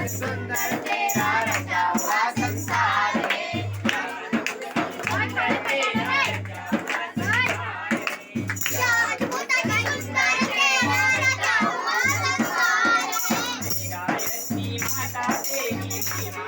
सुंदर तेरा रचा हुआ संसार है सुंदर तेरा रचा हुआ संसार है क्या अद्भुत सुंदर तेरा रचा हुआ संसार है गायत्री माता तेरी